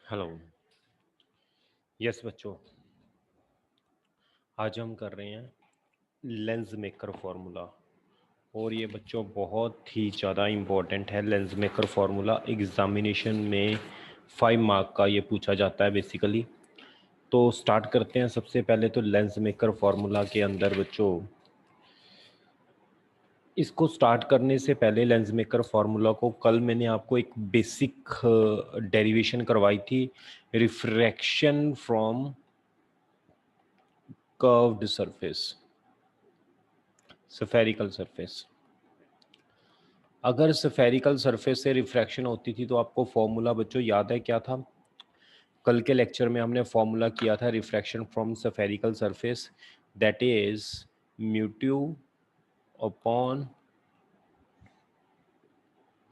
Hello. Yes बच्चों, आज हम कर रहे हैं लेंस मेकर फार्मूला। और ये बच्चों बहुत ही ज़्यादा इम्पोर्टेंट है। लेंस मेकर फार्मूला एग्जामिनेशन में 5 मार्क का ये पूछा जाता है बेसिकली। तो स्टार्ट करते हैं। सबसे पहले तो लेंस मेकर फार्मूला के अंदर बच्चों, इसको स्टार्ट करने से पहले लेंस मेकर फार्मूला को कल मैंने आपको एक बेसिक डेरिवेशन करवाई थी, refraction from curved surface, spherical surface. अगर स्फेरिकल सरफेस से रिफ्रैक्शन होती थी तो आपको फॉर्मूला बच्चों याद है क्या था? कल के लेक्चर में हमने फॉर्मूला किया था refraction from spherical surface, that is mu upon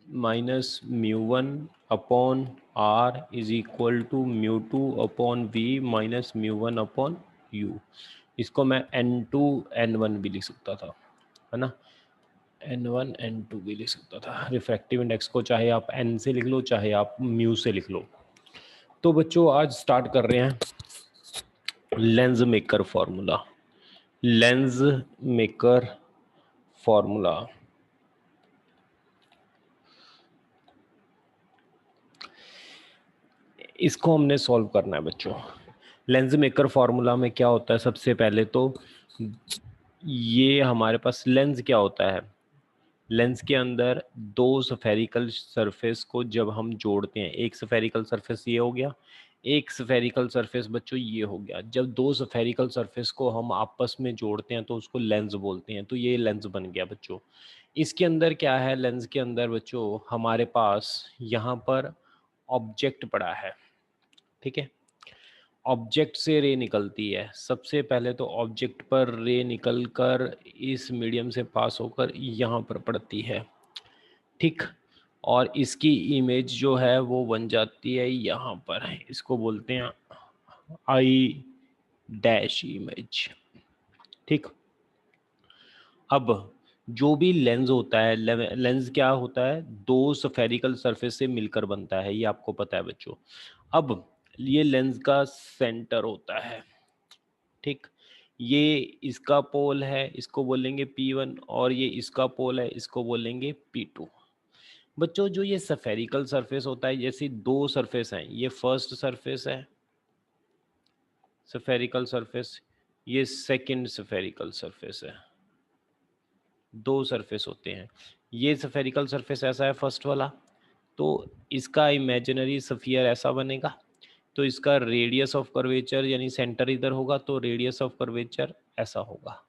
minus mu one upon R is equal to mu two upon V minus mu one upon U. इसको मैं n2 n1 भी लिख सकता था, है ना। n1 n2 भी लिख सकता था। रिफ्रैक्टिव इंडेक्स को चाहे आप n से लिख लो चाहे आप म्यू से लिख लो। तो बच्चों आज स्टार्ट कर रहे हैं lens maker formula. Lens maker formula, इसको हमने सॉल्व करना है बच्चों। लेंस मेकर फॉर्मूला में क्या होता है? सबसे पहले तो ये हमारे पास लेंस क्या होता है? लेंस के अंदर दो स्फेरिकल सरफेस को जब हम जोड़ते हैं, एक स्फेरिकल सरफेस ये हो गया, एक स्फेरिकल सरफेस बच्चों ये हो गया। जब दो स्फेरिकल सरफेस को हम आपस में जोड़ते हैं तो उसको लेंस बोलते हैं। तो ये लेंस बन गया बच्चों। इसके अंदर क्या है? लेंस के अंदर बच्चों हमारे पास यहाँ पर ऑब्जेक्ट पड़ा है, ठीक है। ऑब्जेक्ट से रे निकलती है। सबसे पहले तो ऑब्जेक्ट पर रे निकलकर इस मीडियम से पास होकर यहाँ पर पड़ती है, ठीक। और इसकी इमेज जो है वो बन जाती है यहाँ पर, इसको बोलते हैं आई डैश इमेज, ठीक। अब जो भी लेंस होता है, लेंस क्या होता है? दो स्फेरिकल सरफेस से मिलकर बनता है, ये आपको पता है बच्चों। अब ये लेंस का सेंटर होता है, ठीक। ये इसका पोल है, इसको बोलेंगे P1, और ये इसका पोल है, इसको बोलेंगे P2। बच्चों जो ये स्फेरिकल सरफेस होता है, जैसे दो सरफेस हैं, ये फर्स्ट सरफेस है स्फेरिकल सरफेस, ये सेकंड स्फेरिकल सरफेस है। दो सरफेस होते हैं। ये स्फेरिकल सरफेस ऐसा है फर्स्ट वाला, तो इसका इमेजिनरी स्फीयर ऐसा बनेगा। तो इसका रेडियस ऑफ कर्वेचर यानी सेंटर इधर होगा, तो रेडियस ऑफ कर्वेचर ऐसा होगा।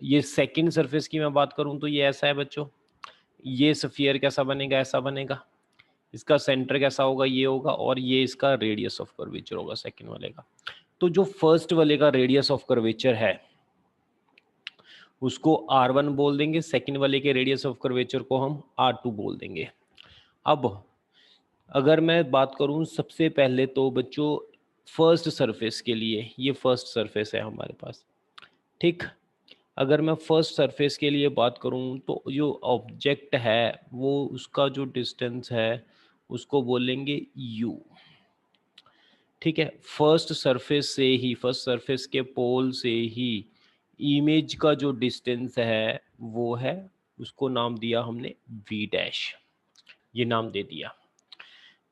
ये सेकंड सरफेस की मैं बात करूं तो ये ऐसा है बच्चों। ये स्फीयर कैसा बनेगा? ऐसा बनेगा। इसका सेंटर कैसा होगा? ये होगा। और ये इसका रेडियस ऑफ कर्वेचर होगा सेकंड वाले का। तो जो फर्स्ट वाले का रेडियस ऑफ कर्वेचर है उसको R1 बोल देंगे, सेकंड वाले के रेडियस ऑफ कर्वेचर को हम R2 बोल देंगे। अब अगर मैं बात करूं सबसे पहले तो बच्चों फर्स्ट सरफेस के लिए, ये फर्स्ट सरफेस है हमारे पास, ठीक। अगर मैं फर्स्ट सरफेस के लिए बात करूं तो जो ऑब्जेक्ट है वो उसका जो डिस्टेंस है उसको बोलेंगे u, ठीक है। फर्स्ट सरफेस से ही, फर्स्ट सरफेस के पोल से ही इमेज का जो डिस्टेंस है वो है, उसको नाम दिया हमने v डैश, ये नाम दे दिया।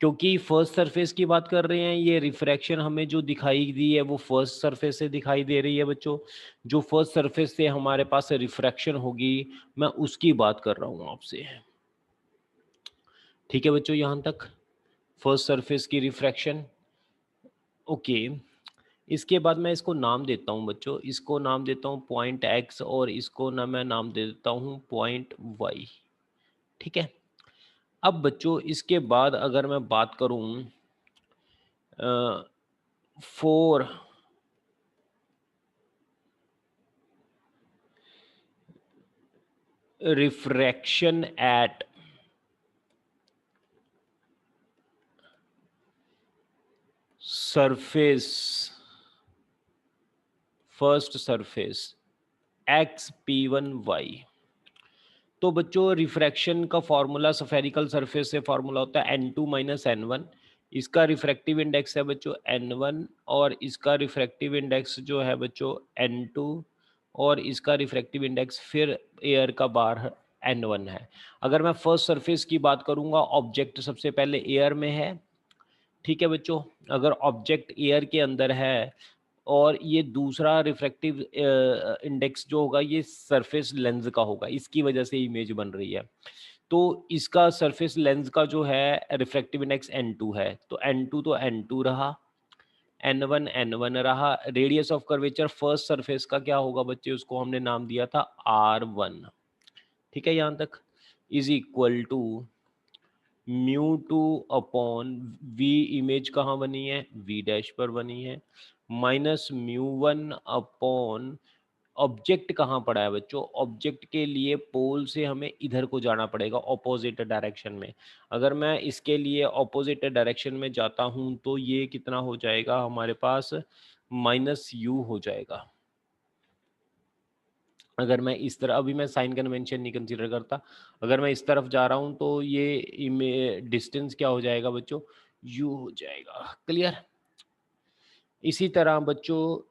क्योंकि फर्स्ट सरफेस की बात कर रहे हैं, ये रिफ्रैक्शन हमें जो दिखाई दी है वो फर्स्ट सरफेस से दिखाई दे रही है बच्चों। जो फर्स्ट सरफेस से हमारे पास रिफ्रैक्शन होगी मैं उसकी बात कर रहा हूँ आपसे, ठीक है बच्चों। यहाँ तक फर्स्ट सरफेस की रिफ्रैक्शन, ओके। इसके बाद मैं इसको नाम देता हूँ बच्चों, इसको नाम देता हूँ पॉइंट एक्स, और इसको ना मैं नाम दे देता हूँ पॉइंट वाई, ठीक है। अब बच्चों इसके बाद अगर मैं बात करूँ four refraction at surface, first surface XP1Y। तो बच्चों रिफ्रैक्शन का फॉर्मूला स्फेरिकल सरफेस से फॉर्मूला होता है N2 माइनस N1। इसका रिफ्रैक्टिव इंडेक्स है बच्चों n1 और इसका रिफ्रैक्टिव इंडेक्स जो है बच्चों n2 और इसका रिफ्रैक्टिव इंडेक्स फिर एयर का बार n1 है। अगर मैं फर्स्ट सरफेस की बात करूंगा, ऑब्जेक्ट सबसे पहले एयर में है, ठीक है बच्चों। अगर ऑब्जेक्ट एयर के अंदर है और ये दूसरा रिफ्रैक्टिव इंडेक्स जो होगा ये सरफेस लेंस का होगा, इसकी वजह से इमेज बन रही है। तो इसका सरफेस लेंस का जो है रिफ्रैक्टिव इंडेक्स n2 है, तो n2 तो n2 रहा, n1 n1 रहा। Radius of curvature first surface का क्या होगा बच्चे, उसको हमने नाम दिया था r1, ठीक है यहाँ तक, is equal to μ2 upon v, image कहाँ बनी है, v डैश पर बनी है, माइनस μ1 अपॉन ऑब्जेक्ट कहाँ पड़ा है बच्चों, ऑब्जेक्ट के लिए पोल से हमें इधर को जाना पड़ेगा ऑपोजिट डायरेक्शन में। अगर मैं इसके लिए ऑपोजिट डायरेक्शन में जाता हूँ तो ये कितना हो जाएगा हमारे पास, माइनस यू हो जाएगा। अगर मैं इस तरह, अभी मैं साइन कन्वेंशन नहीं कंसीडर करता, अगर मैं इस तरफ जा रहा हूँ तो ये डिस्टेंस क्या हो जाएगा बच्चों, यू हो जाएगा। क्लियर। इसी तरह बच्चों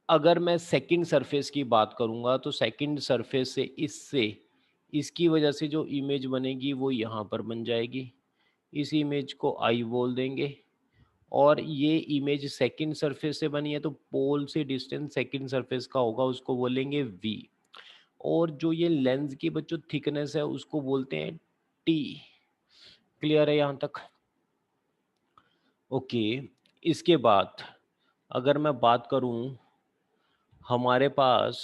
अगर मैं सेकंड सरफेस की बात करूंगा तो सेकंड सरफेस से इससे इसकी वजह से जो इमेज बनेगी वो यहाँ पर बन जाएगी, इस इमेज को आई बोल देंगे। और ये इमेज सेकंड सरफेस से बनी है तो पोल से डिस्टेंस सेकंड सरफेस का होगा, उसको बोलेंगे वी। और जो ये लेंस की बच्चों थिकनेस है उसको बोलते हैं टी। क्लियर है यहाँ तक? ओके। इसके बाद अगर मैं बात करूँ, हमारे पास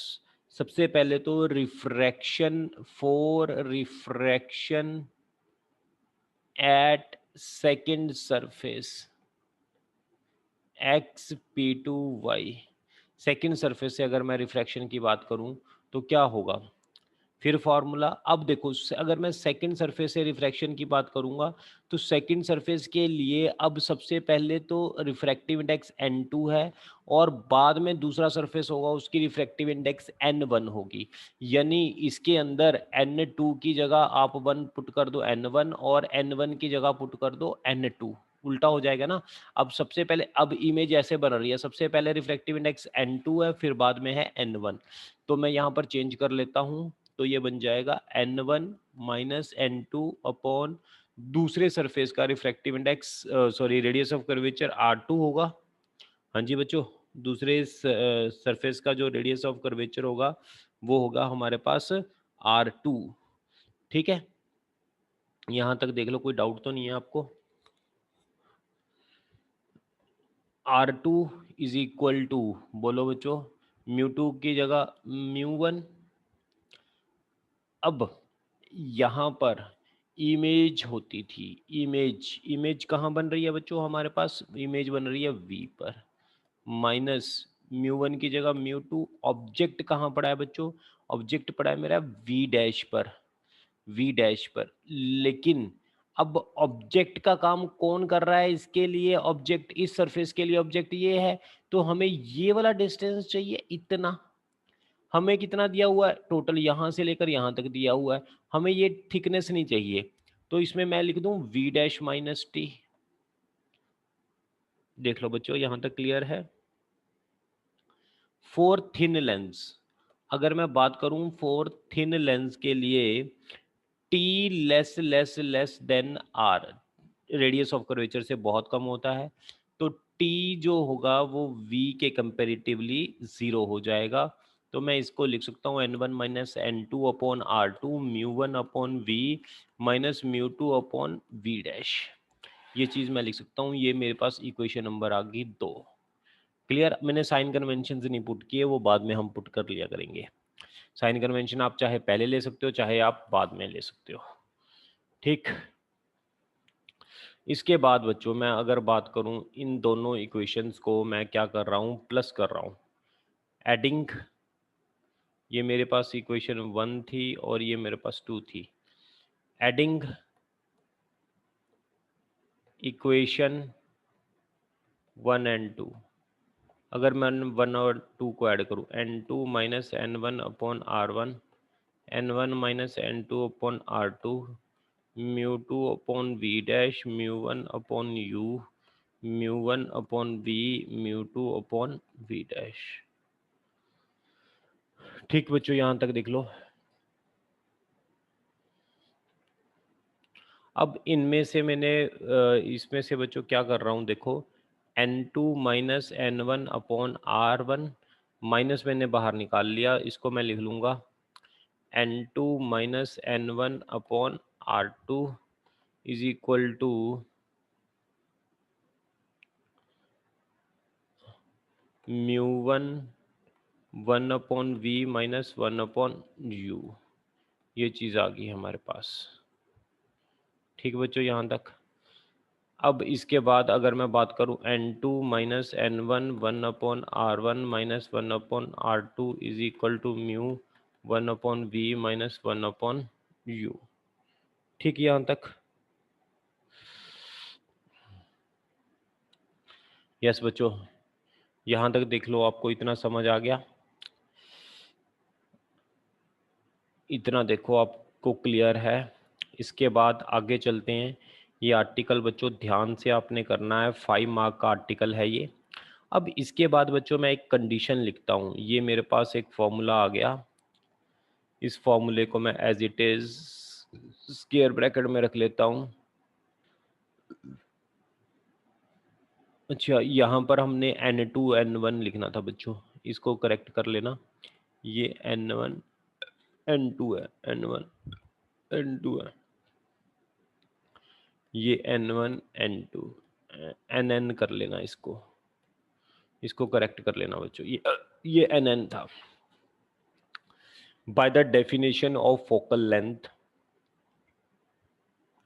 सबसे पहले तो refraction, for refraction at second surface X P to Y, second surface से अगर मैं रिफ्रैक्शन की बात करूं तो क्या होगा, फिर फॉर्मूला। अब देखो अगर मैं सेकंड सरफेस से रिफ्रैक्शन की बात करूंगा तो सेकंड सरफेस के लिए अब सबसे पहले तो रिफ्रैक्टिव इंडेक्स n2 है और बाद में दूसरा सरफेस होगा उसकी रिफ्रैक्टिव इंडेक्स n1 होगी। यानी इसके अंदर n2 की जगह आप 1 पुट कर दो n1 और n1 की जगह पुट कर दो n2, उल्टा हो जाएगा ना। अब सबसे पहले, अब इमेज ऐसे बन रही है, सबसे पहले रिफ्रैक्टिव इंडेक्स n2 है फिर बाद में है n1, तो मैं यहाँ पर चेंज कर लेता हूँ तो ये बन जाएगा n1 माइनस n2 अपॉन दूसरे सरफेस का refractive index, sorry radius of curvature r2 होगा। हाँ जी बच्चों, दूसरे सरफेस का जो रेडियस ऑफ कर्वेचर होगा वो होगा हमारे पास r2, ठीक है। यहाँ तक देख लो, कोई डाउट तो नहीं है आपको। r2 इज इक्वल टू, बोलो बच्चों, μ2 की जगह μ1। अब यहाँ पर इमेज होती थी, इमेज कहाँ बन रही है बच्चों, हमारे पास इमेज बन रही है v पर, माइनस μ1 की जगह μ2। ऑब्जेक्ट कहाँ पड़ा है बच्चों, ऑब्जेक्ट पड़ा है मेरा v डैश पर, v डैश पर। लेकिन अब ऑब्जेक्ट का काम कौन कर रहा है, इसके लिए ऑब्जेक्ट, इस सरफेस के लिए ऑब्जेक्ट ये है, तो हमें ये वाला डिस्टेंस चाहिए इतना। हमें कितना दिया हुआ है टोटल, यहाँ से लेकर यहाँ तक दिया हुआ है, हमें ये थिकनेस नहीं चाहिए, तो इसमें मैं लिख दूं v डैश माइनस टी। देख लो बच्चों यहाँ तक क्लियर है। फॉर थिन लेंस, अगर मैं बात करूं फॉर थिन लेंस के लिए T less less less than R, radius of curvature से बहुत कम होता है, तो टी जो होगा वो v के कंपेरेटिवली 0 हो जाएगा। तो मैं इसको लिख सकता हूँ n1 minus n2 upon r2 μ1 upon v minus μ2 upon v dash, ये चीज़ मैं लिख सकता हूँ। ये मेरे पास इक्वेशन नंबर आ गई 2। क्लियर। मैंने साइन कन्वेंशन नहीं पुट किए, वो बाद में हम पुट कर लिया करेंगे। साइन कन्वेंशन आप चाहे पहले ले सकते हो चाहे आप बाद में ले सकते हो, ठीक। इसके बाद बच्चों मैं अगर बात करूं, इन दोनों इक्वेशंस को मैं क्या कर रहा हूं, प्लस कर रहा हूं, एडिंग। ये मेरे पास इक्वेशन 1 थी और ये मेरे पास 2 थी। एडिंग इक्वेशन 1 एंड 2, अगर मैं 1 और 2 को ऐड करूं, n2 minus n1 upon r1, n1 minus n2 upon r2 mu two upon V dash mu one upon U mu one upon V mu two upon V dash. ठीक बच्चों, यहां तक देख लो। अब इनमें से मैंने इसमें से बच्चों क्या कर रहा हूँ देखो, n2 minus N one upon R one, minus मैंने बाहर निकाल लिया, इसको मैं लिख लूँगा n2 minus N one upon R two is equal to mu one upon V minus one upon U. ये चीज़ आ गई हमारे पास। ठीक बच्चों, यहाँ तक। अब इसके बाद अगर मैं बात करूं n2 minus N one one upon R one minus one upon R two is equal to mu one upon V minus one upon U. ठीक, यहाँ तक। यस बच्चों, यहाँ तक देख लो, आपको इतना समझ आ गया? इतना देखो आपको क्लियर है। इसके बाद आगे चलते हैं। ये आर्टिकल बच्चों ध्यान से आपने करना है, 5 मार्क का आर्टिकल है ये। अब इसके बाद बच्चों मैं एक कंडीशन लिखता हूँ। ये मेरे पास एक फॉर्मूला आ गया, इस फॉर्मूले को मैं as it is square bracket में रख लेता हूँ। अच्छा, यहाँ पर हमने n2 n1 लिखना था बच्चों, इसको करेक्ट कर लेना। ये n1 n2 है, n1 n2 है, ये n1 n2 nn कर लेना, इसको करेक्ट कर लेना बच्चों। ये nn था। By the definition of focal length,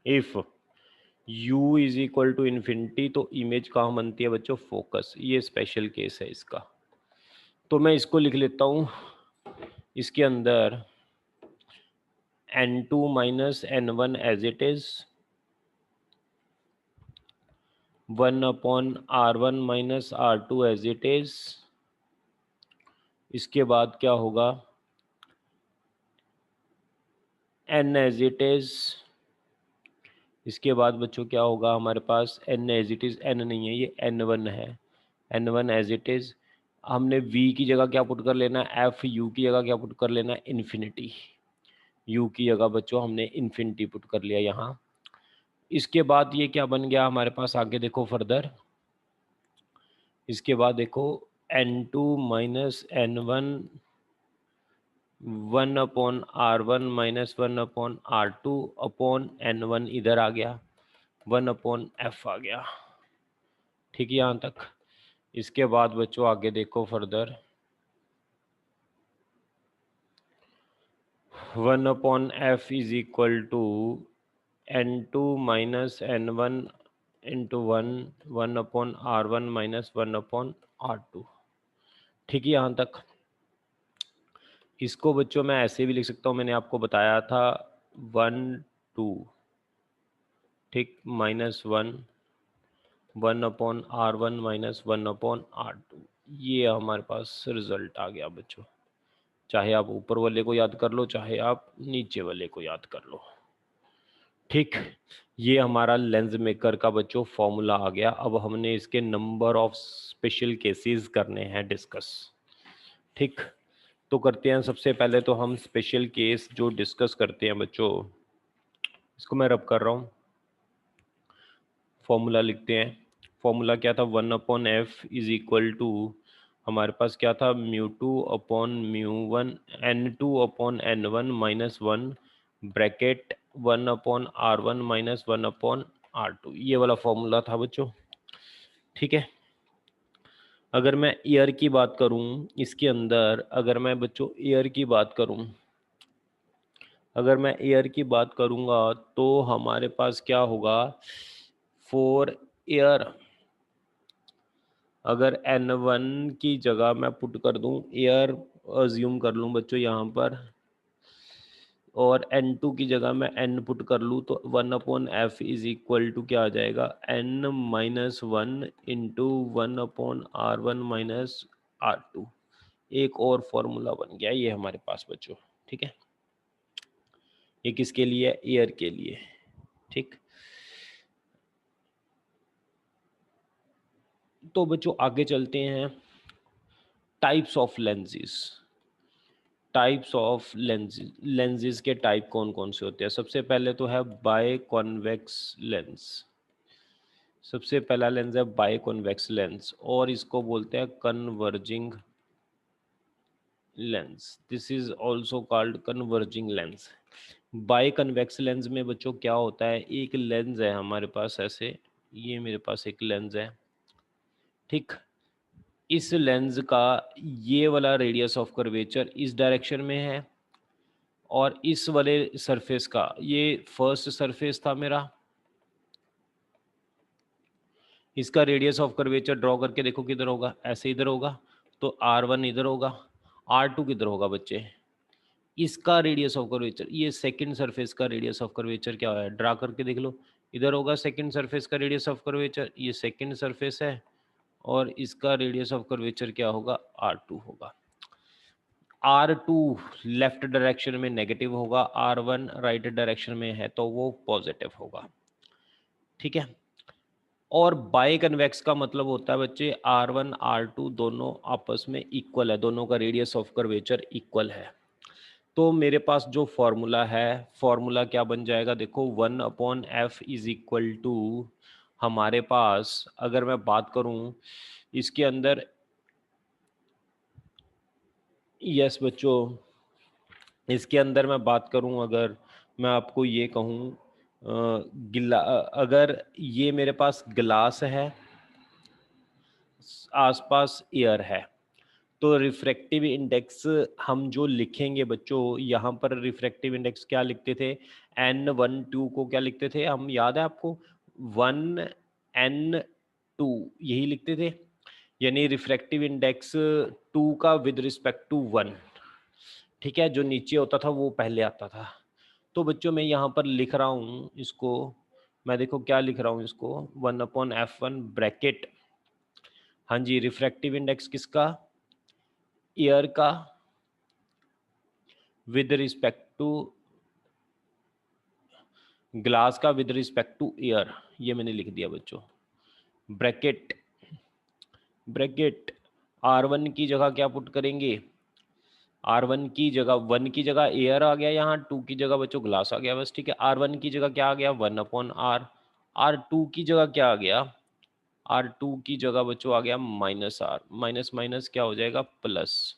if u is equal to infinity, तो इमेज कहाँ बनती है बच्चों? फोकस। ये स्पेशल केस है इसका, तो मैं इसको लिख लेता हूँ। इसके अंदर n2 minus N one as it is, one upon R one minus R two as it is. इसके बाद क्या होगा? n as it is. इसके बाद बच्चों क्या होगा हमारे पास? n as it is, n नहीं है, ये n1 है, n1 एज इट इज। हमने v की जगह क्या पुट कर लेना है? f। u की जगह क्या पुट कर लेना है? इन्फिनिटी। u की जगह बच्चों हमने इन्फिनिटी पुट कर लिया यहाँ। इसके बाद ये क्या बन गया हमारे पास? आगे देखो फर्दर। इसके बाद देखो n2 minus N one one upon R one minus one upon R two upon n1 इधर आ गया, वन अपॉन एफ आ गया। ठीक है, यहाँ तक। इसके बाद बच्चों आगे देखो further, one upon F is equal to n2 minus N one into one, one upon R one minus one upon R two. ठीक है, यहाँ तक। इसको बच्चों मैं ऐसे भी लिख सकता हूँ, मैंने आपको बताया था, वन टू, ठीक, minus one, one upon R one minus one upon R two. ये हमारे पास रिजल्ट आ गया बच्चों। चाहे आप ऊपर वाले को याद कर लो, चाहे आप नीचे वाले को याद कर लो। ठीक, ये हमारा लेंस मेकर का बच्चों फॉर्मूला आ गया। अब हमने इसके नंबर ऑफ स्पेशल केसेस करने हैं डिस्कस। ठीक, तो करते हैं। सबसे पहले तो हम स्पेशल केस जो डिस्कस करते हैं बच्चों, इसको मैं रब कर रहा हूँ, फॉर्मूला लिखते हैं। फॉर्मूला क्या था? One upon F is equal to, हमारे पास क्या था? Mu two upon mu one, N two upon N one minus one, bracket one upon R one minus one upon R two. ये वाला फॉर्मूला था बच्चों। ठीक है। अगर मैं ईयर की बात करूं, इसके अंदर अगर मैं बच्चों ईयर की बात करूं, अगर मैं ईयर की बात करूंगा तो हमारे पास क्या होगा? फॉर ईयर, अगर n1 की जगह मैं पुट कर दूं ईयर, अज्यूम कर लूं बच्चों यहाँ पर, और n2 की जगह मैं n पुट कर लूं, तो one upon F is equal to क्या आ जाएगा? n minus one into one upon R one minus R two. एक और फॉर्मूला बन गया ये हमारे पास बच्चों। ठीक है, ये किसके लिए? ईयर के लिए। ठीक। तो बच्चों आगे चलते हैं, types of lenses. Types of lenses के टाइप कौन कौन से होते हैं? सबसे पहले तो है बाय कॉन्वेक्स लेंस। सबसे पहला लेंस है बाय कॉन्वेक्स लेंस, और इसको बोलते हैं converging lens. This is also called converging lens. Biconvex lens में बच्चों क्या होता है, एक लेंस है हमारे पास ऐसे, ये मेरे पास एक लेंस है, ठीक। इस लेंस का ये वाला रेडियस ऑफ कर्वेचर इस डायरेक्शन में है, और इस वाले सरफेस का, ये फर्स्ट सरफेस था मेरा, इसका रेडियस ऑफ कर्वेचर ड्रॉ करके देखो किधर होगा, ऐसे इधर होगा, तो R1 इधर होगा, R2 किधर होगा बच्चे, इसका रेडियस ऑफ कर्वेचर, ये सेकंड सरफेस का रेडियस ऑफ कर्वेचर क्या है, ड्रा करके देख लो, इधर होगा सेकंड सरफेस का रेडियस ऑफ कर्वेचर, ये सेकंड सरफेस है, और इसका रेडियस ऑफ कर्वेचर क्या होगा, R2 होगा। R2 लेफ्ट डायरेक्शन में नेगेटिव होगा, R1 राइट डायरेक्शन में है तो वो पॉजिटिव होगा, ठीक है। और बाय कन्वेक्स का मतलब होता है बच्चे R1 R2 दोनों आपस में इक्वल है, दोनों का रेडियस ऑफ कर्वेचर इक्वल है। तो मेरे पास जो फॉर्मूला है, फॉर्मूला क्या बन जाएगा, देखो 1/f इज इक्वल टू, हमारे पास अगर मैं बात करूं इसके अंदर, यस बच्चों, इसके अंदर मैं बात करूं, अगर मैं आपको ये कहूं अगर ये मेरे पास ग्लास है, आसपास एयर है, तो रिफ्रैक्टिव इंडेक्स हम जो लिखेंगे बच्चों, यहाँ पर रिफ्रैक्टिव इंडेक्स क्या लिखते थे, N1 2 को क्या लिखते थे हम, याद है आपको, 1N2 यही लिखते थे, यानी रिफ्रैक्टिव इंडेक्स 2 का विद रिस्पेक्ट टू 1, ठीक है, जो नीचे होता था वो पहले आता था। तो बच्चों मैं यहाँ पर लिख रहा हूँ इसको, मैं देखो क्या लिख रहा हूँ इसको, 1/f1 ब्रैकेट, हाँ जी, रिफ्रैक्टिव इंडेक्स किसका, एयर का, विद रिस्पेक्ट टू ग्लास का, विद रिस्पेक्ट टू एयर, ये मैंने लिख दिया बच्चों, ब्रैकेट, ब्रैकेट R1 की जगह क्या पुट करेंगे, R1 की जगह 1 की जगह एयर आ गया, यहाँ 2 की जगह बच्चों ग्लास आ गया, बस ठीक है। R1 की जगह क्या आ गया, 1/r, R2 की जगह क्या आ गया, R2 की जगह बच्चों आ गया -r, माइनस माइनस क्या हो जाएगा, प्लस।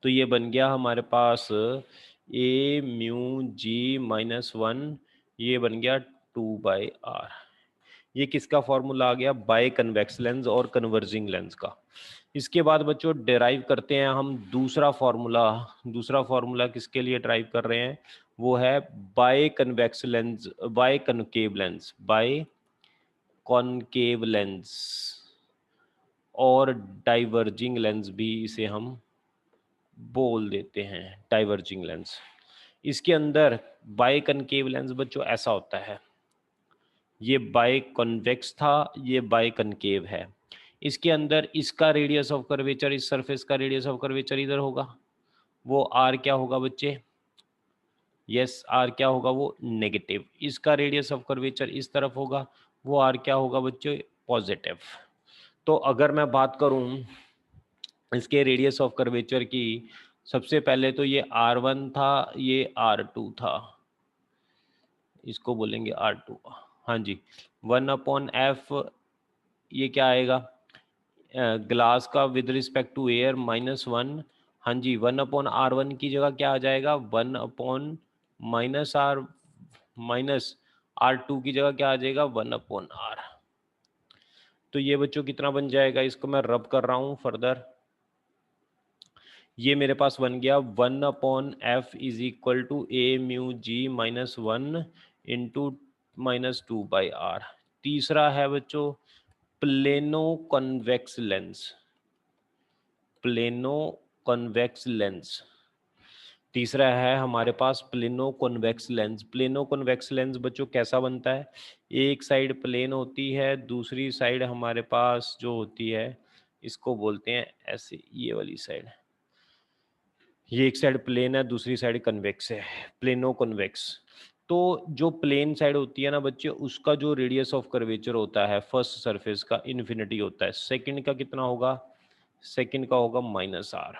तो ये बन गया हमारे पास A μg-1, ये बन गया 2/r। ये किसका फॉर्मूला आ गया, बाय कन्वेक्स लेंस और कन्वर्जिंग लेंस का। इसके बाद बच्चों डिराइव करते हैं हम दूसरा फॉर्मूला। दूसरा फॉर्मूला किसके लिए ड्राइव कर रहे हैं, वो है biconvex lens, biconcave lens, biconcave lens, और डाइवर्जिंग लेंस भी इसे हम बोल देते हैं, डाइवर्जिंग लेंस। इसके अंदर बाय कॉनकेव लेंस बच्चों ऐसा होता है, ये बाय कॉन्वेक्स था, ये बाय कॉनकेव है। इसके अंदर इसका रेडियस ऑफ कर्वेचर, इस सरफेस का रेडियस ऑफ कर्वेचर इधर होगा, वो आर क्या होगा बच्चे, यस आर क्या होगा, वो नेगेटिव। इसका रेडियस ऑफ कर्वेचर इस तरफ होगा, वो आर क्या होगा बच्चों, पॉजिटिव। तो अगर मैं बात करूं इसके रेडियस ऑफ कर्वेचर की, सबसे पहले तो ये R1 था, ये R2 था, इसको बोलेंगे R2, हाँ जी। 1/f ये क्या आएगा, ग्लास का विद रिस्पेक्ट टू एयर -1, हाँ जी, 1/r1 की जगह क्या आ जाएगा, 1/-r, माइनस R2 की जगह क्या आ जाएगा, 1/r। तो ये बच्चों कितना बन जाएगा, इसको मैं रब कर रहा हूँ फर्दर, ये मेरे पास बन गया 1/f is equal to A μg-1 into -2/r। तीसरा है बच्चों plano convex lens, plano convex lens. तीसरा है हमारे पास plano convex lens. Plano convex lens बच्चों कैसा बनता है, एक साइड प्लेन होती है, दूसरी साइड हमारे पास जो होती है इसको बोलते हैं ऐसे, ये वाली साइड, ये एक साइड प्लेन है दूसरी साइड कन्वेक्स है, प्लेनो कन्वेक्स। तो जो प्लेन साइड होती है ना बच्चे, उसका जो रेडियस ऑफ कर्वेचर होता है फर्स्ट सरफेस का इन्फिनिटी होता है। सेकंड का कितना होगा? सेकंड का होगा -r।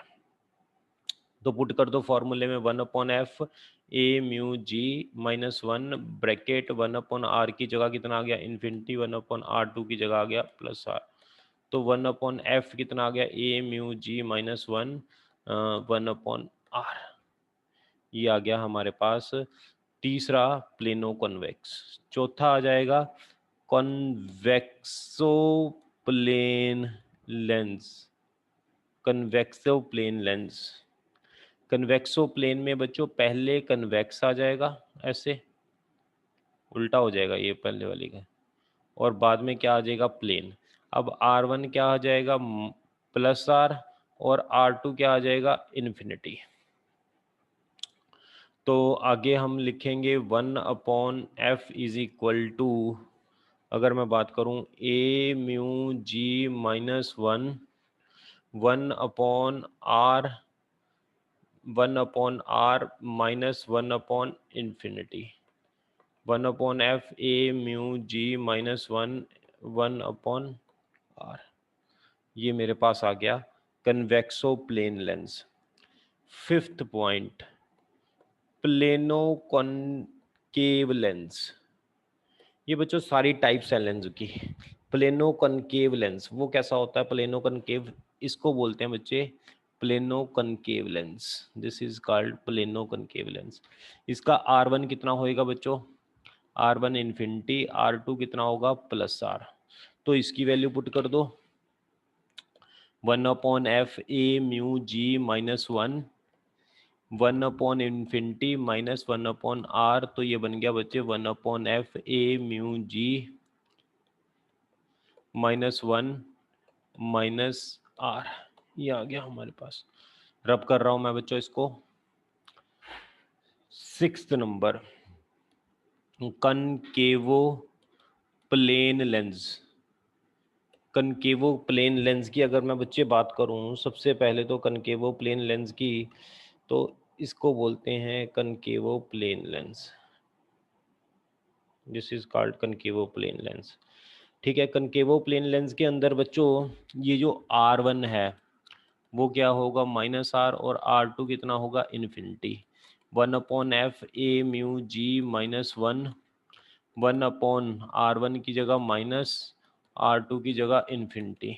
तो पुट कर दो फॉर्मूले में 1/f a mu G -1 bracket 1/r की जगह कितना आ गया इन्फिनिटी, 1/r2 की जगह आ गया +r। तो 1/f कितना आ गया a म्यू जी -1 1/r। ये आ गया हमारे पास तीसरा प्लेनो कन्वेक्स। चौथा आ जाएगा convexo plane lens. Convexo plane lens. Convexo plane में बच्चों पहले कन्वेक्स आ जाएगा, ऐसे उल्टा हो जाएगा ये पहले वाली का, और बाद में क्या आ जाएगा प्लेन। अब R1 क्या आ जाएगा +r, और R2 क्या आ जाएगा इन्फिनिटी। तो आगे हम लिखेंगे 1/f इज इक्वल टू, अगर मैं बात करूं a mu G -1 1/r 1/r -1/infinity 1/f a mu G -1 1/r। ये मेरे पास आ गया convexo plane lens. Fifth point, plano concave lens. ये बच्चों सारी टाइप्स हैं लेंस की। प्लेनो कनकेव लेंस वो कैसा होता है? प्लेनो कनकेव, इसको बोलते हैं बच्चे plano concave lens. This is called plano concave lens. इसका R1 कितना होएगा बच्चों? R1 इन्फिनिटी, R2 कितना होगा +r। तो इसकी वैल्यू पुट कर दो 1/f a mu G -1 1/infinity -1/r। तो ये बन गया बच्चे 1/f a mu G -1 -r। ये आ गया हमारे पास। रब कर रहा हूं मैं बच्चों इसको। 6th नंबर, concavo plane lens. Concavo plane lens की अगर मैं बच्चे बात करूं, सबसे पहले तो कनकेवो प्लेन लेंस की, तो इसको बोलते हैं concavo plane lens. This is called concavo plane lens. ठीक है, कनकेवो प्लेन लेंस के अंदर बच्चों ये जो R1 है वो क्या होगा -r, और R2 कितना होगा infinity 1/f a mu G -1 1/r1 की जगह माइनस, R2 की जगह infinity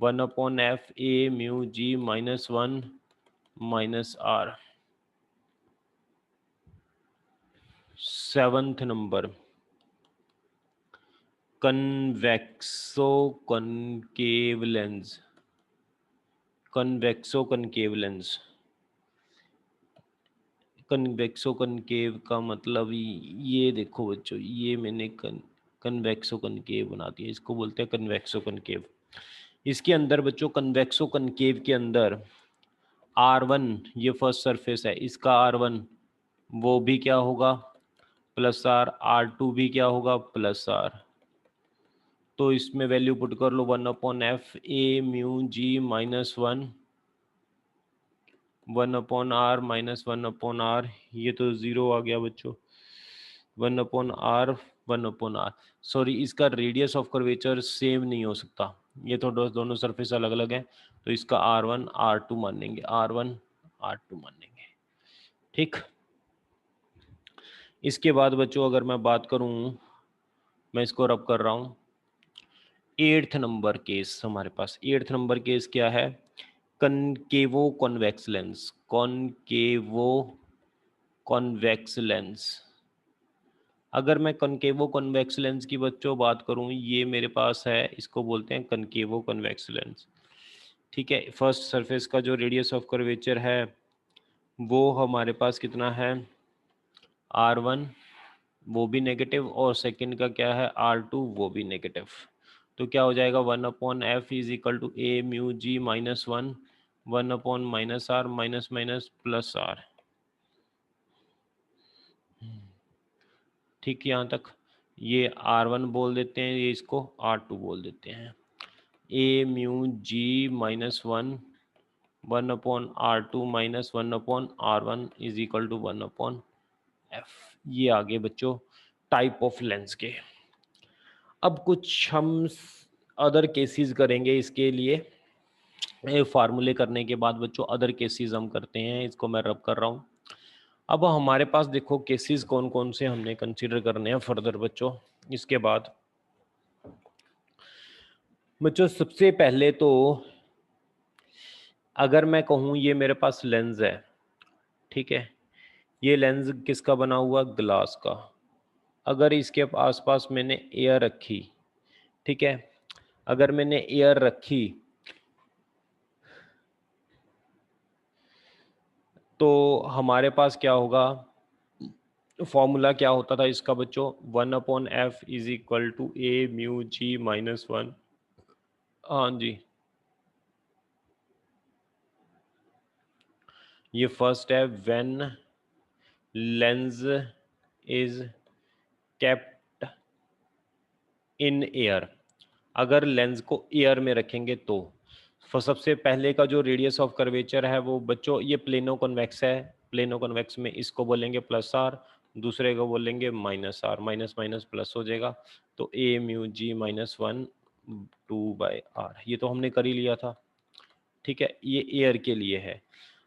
1/f a mu G -1 -r। 7th नंबर, convexo concave lens. Convexo concave lens. Convexo concave का मतलब ये देखो बच्चों, ये मैंने कन्वेक्सो कनकेव बना दिया, इसको बोलते हैं कन्वेक्सो कनकेव। इसके अंदर बच्चों कन्वेक्सो कनकेव के अंदर R1 ये फर्स्ट सरफेस है, इसका R1 वो भी क्या होगा +r, R2 भी क्या होगा +r। तो इसमें वैल्यू पुट कर लो 1/f a mu G -1 1/r -1/r। ये तो 0 आ गया बच्चों। 1/r 1/r, सॉरी इसका रेडियस ऑफ कर्वेचर सेम नहीं हो सकता, ये तो दोनों सरफेस अलग अलग हैं, तो इसका R1 R2 मानेंगे, R1 R2 मानेंगे। ठीक, इसके बाद बच्चों अगर मैं बात करूं, मैं इसको रब कर रहा हूं। 8th नंबर केस हमारे पास, 8th नंबर केस क्या है? Concavo convex lens. Concavo convex lens. अगर मैं कनकेवो कन्वेक्स लेंस की बच्चों बात करूं, ये मेरे पास है, इसको बोलते हैं कनकेवो कन्वेक्स लेंस। ठीक है, फर्स्ट सरफेस का जो रेडियस ऑफ कर्वेचर है वो हमारे पास कितना है R1, वो भी नेगेटिव, और सेकंड का क्या है R2, वो भी नेगेटिव। तो क्या हो जाएगा 1/f is equal to a mu G -1 1/-r minus minus +r। ठीक, यहाँ तक ये R1 बोल देते हैं, ये इसको R2 बोल देते हैं। a mu G -1 1/r2 -1/r1 is equal to 1/f। F. ये आगे बच्चों टाइप ऑफ लेंस के। अब कुछ हम अदर केसेस करेंगे इसके लिए। फार्मूले करने के बाद बच्चों अदर केसेस हम करते हैं, इसको मैं रब कर रहा हूँ। अब हमारे पास देखो केसेस कौन कौन से हमने कंसीडर करने हैं फर्दर बच्चों। इसके बाद बच्चों सबसे पहले तो अगर मैं कहूँ ये मेरे पास लेंस है, ठीक है, ये लेंस किसका बना हुआ, ग्लास का। अगर इसके आसपास मैंने एयर रखी, ठीक है, अगर मैंने एयर रखी तो हमारे पास क्या होगा, फॉर्मूला क्या होता था इसका बच्चों, 1/f is equal to A mu G minus 1। हाँ जी, ये फर्स्ट है, when lens is kept in air. अगर लेंस को एयर में रखेंगे तो सबसे पहले का जो रेडियस ऑफ कर्वेचर है वो बच्चों ये प्लेनो कॉन्वेक्स है, प्लेनो कॉन्वेक्स में इसको बोलेंगे प्लस आर, दूसरे को बोलेंगे minus R, minus minus plus हो जाएगा, तो ए म्यू जी माइनस 1 2/r। ये तो हमने कर ही लिया था, ठीक है, ये एयर के लिए है।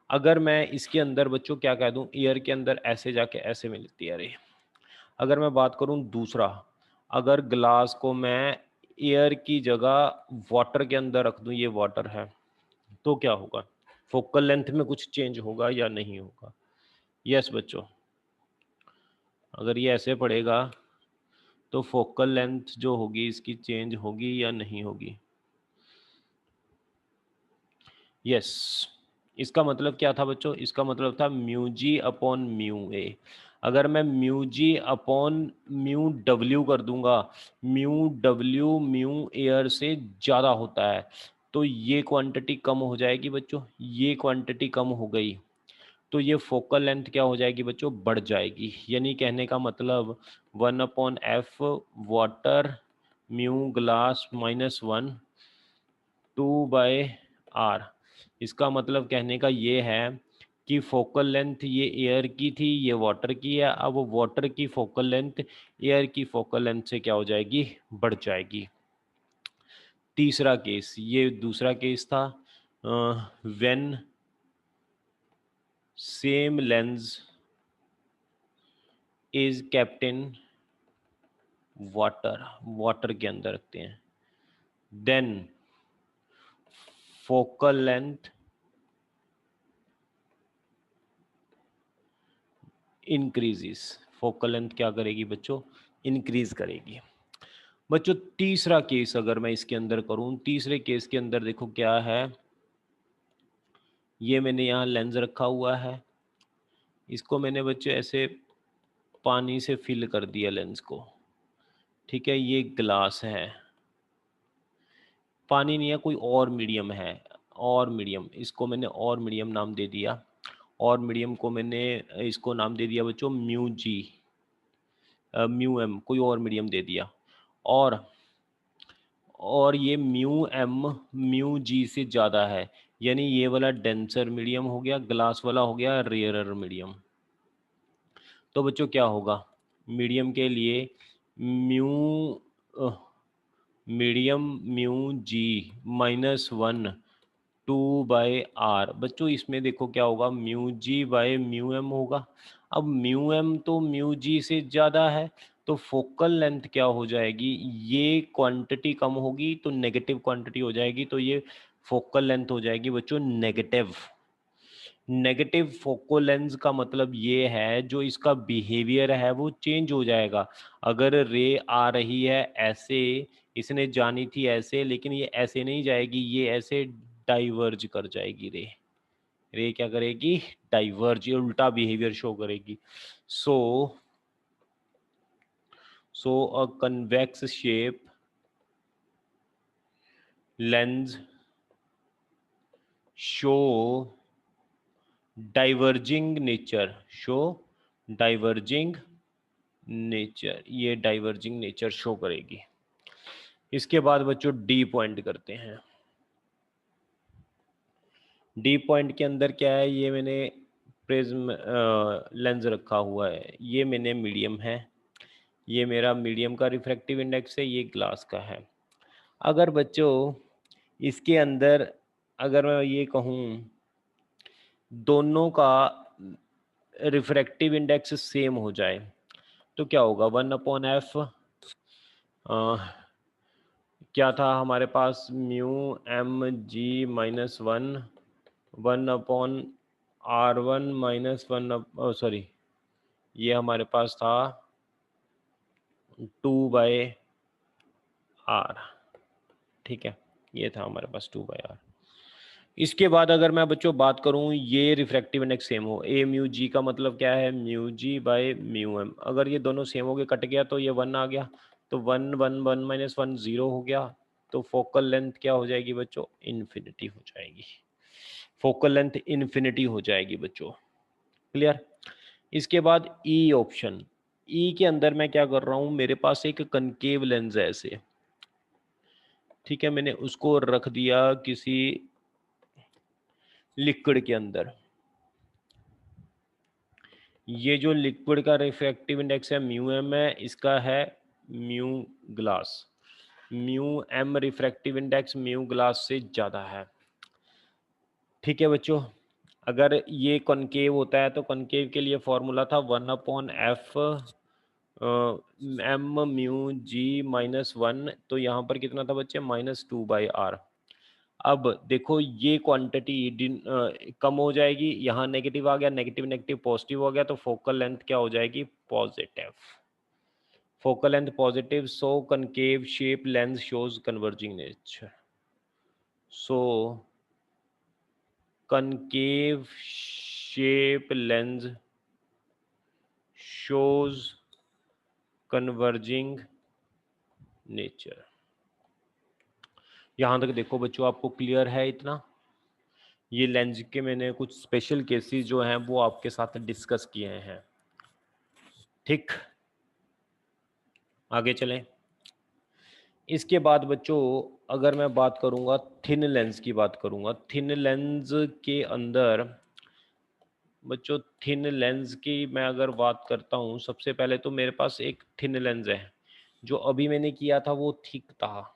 अगर मैं इसके अंदर बच्चों क्या कह दूं, एयर के अंदर ऐसे जाके ऐसे मिलती है रे। अगर मैं बात करूं दूसरा, अगर ग्लास को मैं एयर की जगह वाटर के अंदर रख दूं, ये वाटर है, तो क्या होगा, फोकल लेंथ में कुछ चेंज होगा या नहीं होगा। यस बच्चों, अगर ये ऐसे पड़ेगा तो फोकल लेंथ जो होगी इसकी चेंज होगी या नहीं होगी। यस, इसका मतलब क्या था बच्चों, इसका मतलब था mu G upon mu A. अगर मैं mu G upon mu W कर दूंगा, म्यू डब्ल्यू म्यू एयर से ज़्यादा होता है, तो ये क्वांटिटी कम हो जाएगी बच्चों, ये क्वांटिटी कम हो गई तो ये फोकल लेंथ क्या हो जाएगी बच्चों, बढ़ जाएगी। यानी कहने का मतलब 1/f water mu glass minus 1 2/r। इसका मतलब कहने का ये है कि फोकल लेंथ ये एयर की थी, ये वाटर की है, अब वाटर की फोकल लेंथ एयर की फोकल लेंथ से क्या हो जाएगी, बढ़ जाएगी। तीसरा केस, ये दूसरा केस था, when same lens is kept in water, water के अंदर रखते हैं, then focal length increases. Focal length क्या करेगी बच्चों, इंक्रीज करेगी। बच्चों तीसरा केस अगर मैं इसके अंदर करूं, तीसरे केस के अंदर देखो क्या है, ये मैंने यहाँ लेंस रखा हुआ है, इसको मैंने बच्चों ऐसे पानी से फिल कर दिया लेंस को, ठीक है, ये ग्लास है, पानी नहीं है कोई और मीडियम है, और मीडियम, इसको मैंने और मीडियम नाम दे दिया, और मीडियम को मैंने इसको नाम दे दिया बच्चों म्यू जी, म्यू एम, कोई और मीडियम दे दिया, और ये म्यू एम म्यू जी से ज़्यादा है, यानी ये वाला डेंसर मीडियम हो गया, ग्लास वाला हो गया रेयरर मीडियम। तो बच्चों क्या होगा, मीडियम के लिए mu medium mu G minus 1 2/r। बच्चों इसमें देखो क्या होगा, mu G by mu M होगा। अब म्यू एम तो म्यू जी से ज़्यादा है, तो फोकल लेंथ क्या हो जाएगी, ये क्वांटिटी कम होगी तो नेगेटिव क्वांटिटी हो जाएगी, तो ये फोकल लेंथ हो जाएगी बच्चों नेगेटिव। नेगेटिव फोकल लेंस का मतलब ये है जो इसका बिहेवियर है वो चेंज हो जाएगा। अगर रे आ रही है ऐसे, इसने जानी थी ऐसे, लेकिन ये ऐसे नहीं जाएगी, ये ऐसे डाइवर्ज कर जाएगी रे। रे क्या करेगी, डाइवर्ज, ये उल्टा बिहेवियर शो करेगी। So a convex shape lens show diverging nature, show diverging nature, ये डाइवर्जिंग नेचर शो करेगी। इसके बाद बच्चों डी पॉइंट करते हैं। डी पॉइंट के अंदर क्या है, ये मैंने प्रिज्म लेंस रखा हुआ है, ये मैंने मीडियम है, ये मेरा मीडियम का रिफ्रैक्टिव इंडेक्स है, ये ग्लास का है। अगर बच्चों इसके अंदर अगर मैं ये कहूँ दोनों का रिफ्रैक्टिव इंडेक्स सेम हो जाए तो क्या होगा, 1/f क्या था हमारे पास, mu M G -1 1/r1 -1, sorry ये हमारे पास था 2/r, ठीक है, ये था हमारे पास 2/r। इसके बाद अगर मैं बच्चों बात करूं ये रिफ्रैक्टिव इंडेक्स सेम हो, ए म्यू जी का मतलब क्या है, mu G by mu M, अगर ये दोनों सेम हो गए कट गया तो ये 1 आ गया, तो 1 -1 0 हो गया, तो फोकल लेंथ क्या हो जाएगी बच्चों, इन्फिनिटी हो जाएगी, फोकल लेंथ इन्फिनिटी हो जाएगी बच्चों, क्लियर। इसके बाद ई ऑप्शन, ई के अंदर मैं क्या कर रहा हूं, मेरे पास एक कनकेव लेंस है ऐसे, ठीक है, मैंने उसको रख दिया किसी लिक्विड के अंदर, ये जो लिक्विड का रिफ्रैक्टिव इंडेक्स है म्यू एम है, इसका है mu glass, mu M refractive index mu glass से ज़्यादा है, ठीक है बच्चों। अगर ये कॉनकेव होता है तो कॉनकेव के लिए फॉर्मूला था 1/f एम म्यू जी -1, तो यहाँ पर कितना था बच्चे, -2/r। अब देखो ये क्वांटिटी कम हो जाएगी, यहाँ नेगेटिव आ गया, नेगेटिव नेगेटिव पॉजिटिव हो गया, तो फोकल लेंथ क्या हो जाएगी, positive, focal length positive, so concave shape lens shows converging nature, so concave shape lens shows converging nature. यहाँ तक देखो बच्चों आपको क्लियर है इतना, ये लेंस के मैंने कुछ स्पेशल केसेस जो हैं वो आपके साथ डिस्कस किए हैं, ठीक, आगे चलें। इसके बाद बच्चों अगर मैं बात करूंगा थिन लेंस की बात करूंगा, थिन लेंस के अंदर बच्चों थिन लेंस की मैं अगर बात करता हूं, सबसे पहले तो मेरे पास एक थिन लेंस है, जो अभी मैंने किया था वो थिक था,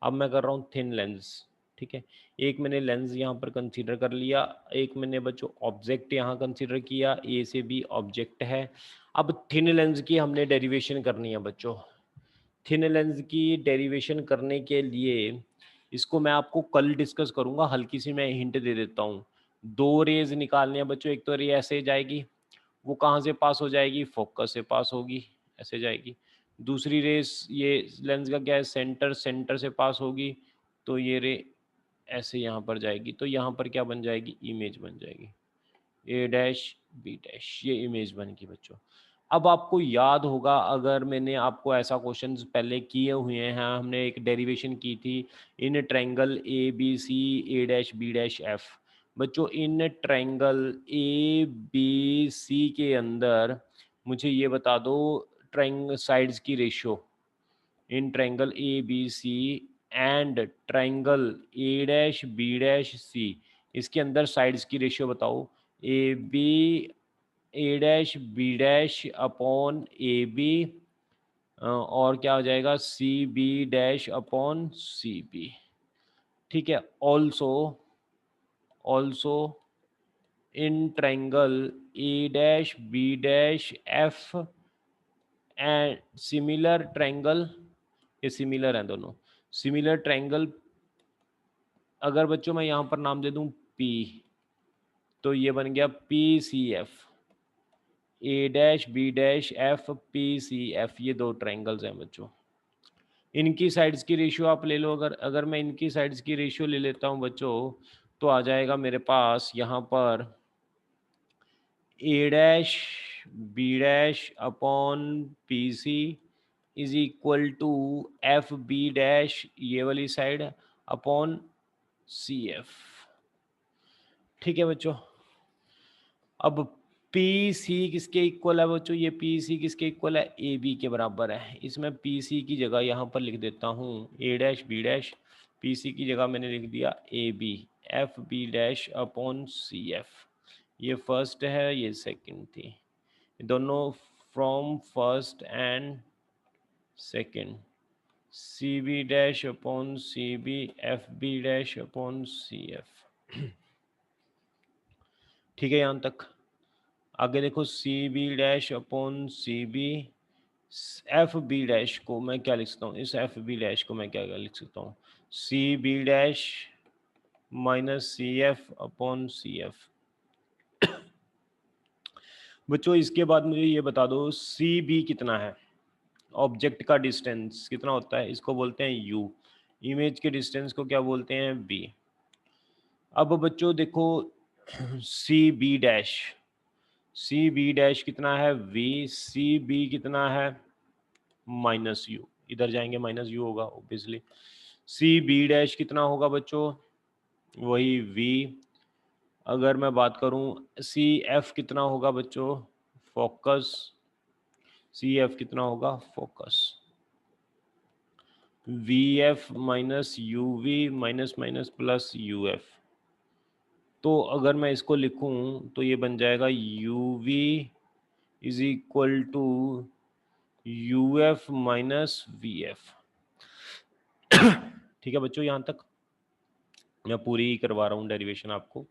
अब मैं कर रहा हूँ थिन लेंस, ठीक है। एक मैंने लेंस यहाँ पर कंसीडर कर लिया, एक मैंने बच्चों ऑब्जेक्ट यहाँ कंसीडर किया, ए से बी ऑब्जेक्ट है। अब थिन लेंस की हमने डेरिवेशन करनी है बच्चों, थिन लेंस की डेरिवेशन करने के लिए इसको मैं आपको कल डिस्कस करूँगा, हल्की सी मैं हिंट दे देता हूँ। दो रेज निकालनी है बच्चों, एक तो रे ऐसे जाएगी, वो कहाँ से पास हो जाएगी, फोकस से पास होगी, ऐसे जाएगी। दूसरी रेस ये लेंस का क्या है, सेंटर, सेंटर से पास होगी, तो ये रे ऐसे यहाँ पर जाएगी, तो यहाँ पर क्या बन जाएगी, इमेज बन जाएगी, ए डैश बी डैश, ये इमेज बन गई बच्चों। अब आपको याद होगा, अगर मैंने आपको ऐसा क्वेश्चंस पहले किए हुए हैं, हमने एक डेरिवेशन की थी in triangle A B C A dash B dash F. बच्चों इन ट्रायंगल ए बी सी के अंदर मुझे ये बता दो ट्रायंगल साइड्स की ratio, in triangle A B C and triangle A dash B dash C, इसके अंदर साइड्स की रेशियो बताओ, A B A dash B dash upon A B, और क्या हो जाएगा, C B dash upon C B, ठीक है। Also also in triangle A dash B dash F and similar triangle, ये सिमिलर हैं दोनों, सिमिलर ट्रायंगल, अगर बच्चों मैं यहाँ पर नाम दे दूँ पी, तो ये बन गया P C F, A dash B dash F P C F, ये दो ट्रायंगल्स हैं बच्चों। इनकी साइड्स की रेशियो आप ले लो, अगर अगर मैं इनकी साइड्स की रेशियो ले लेता हूँ बच्चों, तो आ जाएगा मेरे पास यहाँ पर A dash B dash upon P C is equal to F B dash, ये वाली साइड, अपॉन सी एफ, ठीक है बच्चों। अब पी सी किसके इक्वल है बच्चों, ये पी सी किसके इक्वल है, ए बी के बराबर है। इसमें पी सी की जगह यहाँ पर लिख देता हूँ A dash B dash, P C की जगह मैंने लिख दिया A B, F B dash upon C F, ये फर्स्ट है, ये सेकंड थी, दोनों from first and second, C B dash upon C B, F B dash upon C F. ठीक है यहाँ तक। आगे देखो, C B dash upon C B, F B dash को मैं क्या लिख सकता हूँ, इस एफ बी डैश को मैं क्या लिख सकता हूँ, C B dash minus C F upon C F. बच्चों इसके बाद मुझे ये बता दो, सी बी कितना है, ऑब्जेक्ट का डिस्टेंस कितना होता है, इसको बोलते हैं यू, इमेज के डिस्टेंस को क्या बोलते हैं, बी। अब बच्चों देखो, C B dash, C B dash कितना है, वी, सी बी कितना है, माइनस यू, इधर जाएंगे माइनस यू होगा ऑब्वियसली। सी बी डैश कितना होगा बच्चों, वही वी। अगर मैं बात करूं सी एफ कितना होगा बच्चों, फोकस, सी एफ कितना होगा, focus, V F minus U V minus minus plus U F. तो अगर मैं इसको लिखूं तो ये बन जाएगा U V is equal to U F minus V F. ठीक है बच्चों, यहाँ तक मैं पूरी करवा रहा हूँ डेरिवेशन आपको।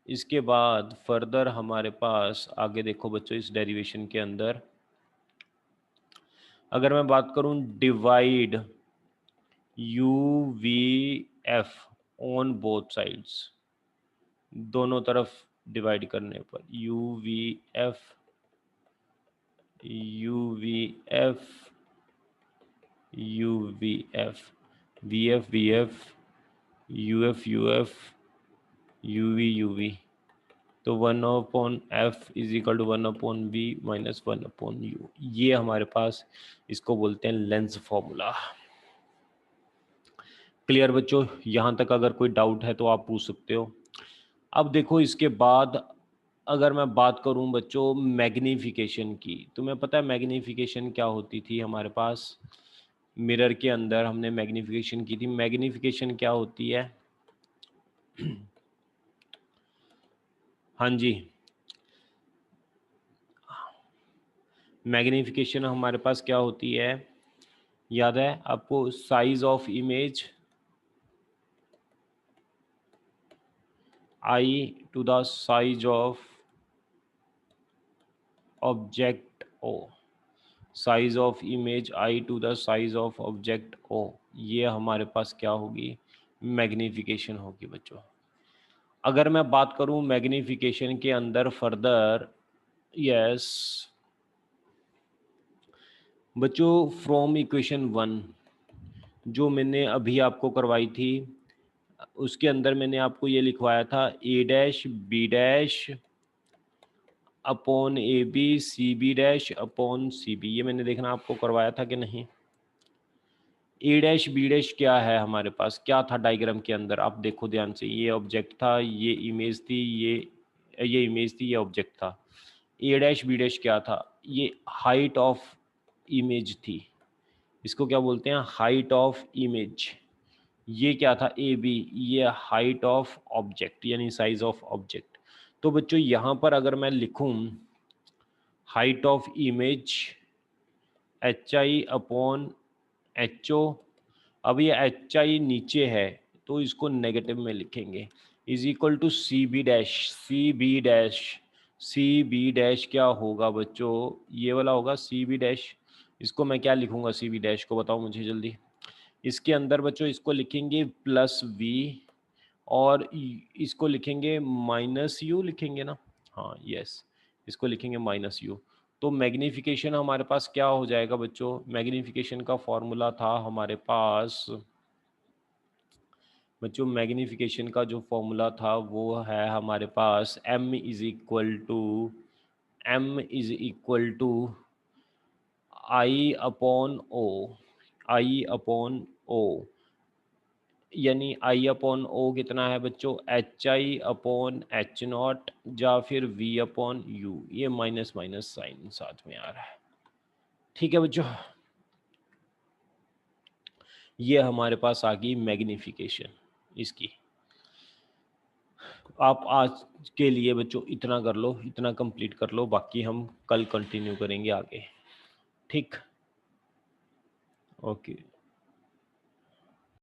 इसके बाद फर्दर हमारे पास आगे देखो बच्चों, इस डेरिवेशन के अंदर अगर मैं बात करूं divide U V F on both sides, दोनों तरफ डिवाइड करने पर U V F, U V F, U V F, V F V F, U F U F, U V, तो 1/f is equal to 1/v minus 1/u, ये हमारे पास इसको बोलते हैं लेंस फॉर्मूला। क्लियर बच्चों, यहाँ तक अगर कोई डाउट है तो आप पूछ सकते हो। अब देखो इसके बाद अगर मैं बात करूं बच्चों मैग्नीफिकेशन की, तुम्हें पता है मैग्नीफिकेशन क्या होती थी, हमारे पास मिरर के अंदर हमने मैग्नीफिकेशन की थी। मैग्नीफिकेशन क्या होती है, हाँ जी, मैग्नीफिकेशन हमारे पास क्या होती है, याद है आपको, size of image I to the size of object O, size of image I to the size of object O, ये हमारे पास क्या होगी, मैग्नीफिकेशन होगी बच्चों। अगर मैं बात करूं मैग्नीफिकेशन के अंदर फर्दर, यस बच्चों, फ्रॉम इक्वेशन 1 जो मैंने अभी आपको करवाई थी, उसके अंदर मैंने आपको ये लिखवाया था A dash B dash upon A B C B dash upon C B, ये मैंने देखना आपको करवाया था कि नहीं। ए डैश बी डैश क्या है हमारे पास, क्या था डायग्राम के अंदर, आप देखो ध्यान से, ये ऑब्जेक्ट था, ये इमेज थी, ये इमेज थी, ये ऑब्जेक्ट था। ए डैश बी डैश क्या था, ये हाइट ऑफ इमेज थी, इसको क्या बोलते हैं, हाइट ऑफ इमेज। ये क्या था, ए बी, ये हाइट ऑफ ऑब्जेक्ट यानी साइज ऑफ ऑब्जेक्ट। तो बच्चों यहाँ पर अगर मैं लिखूं height of image H I upon H O, अब ये एच आई नीचे है तो इसको नेगेटिव में लिखेंगे, is equal to C B dash, C B dash, C B dash क्या होगा बच्चों, ये वाला होगा सी बी डैश। इसको मैं क्या लिखूंगा, सी बी डैश को बताओ मुझे जल्दी। इसके अंदर बच्चों इसको लिखेंगे प्लस वी, और इसको लिखेंगे माइनस यू लिखेंगे ना, हाँ यस, इसको लिखेंगे माइनस यू। तो मैग्नीफिकेशन हमारे पास क्या हो जाएगा बच्चों, मैग्नीफिकेशन का फॉर्मूला था हमारे पास बच्चों, मैग्नीफिकेशन का जो फॉर्मूला था वो है हमारे पास m is equal to, m is equal to I upon O, I upon O, यानी आई अपॉन ओ कितना है बच्चों, H I upon H naught या फिर वी अपॉन यू, ये माइनस माइनस साइन साथ में आ रहा है। ठीक है बच्चों, ये हमारे पास आ गई मैग्नीफिकेशन इसकी। आप आज के लिए बच्चों इतना कर लो, इतना कंप्लीट कर लो, बाकी हम कल कंटिन्यू करेंगे आगे। ठीक, ओके।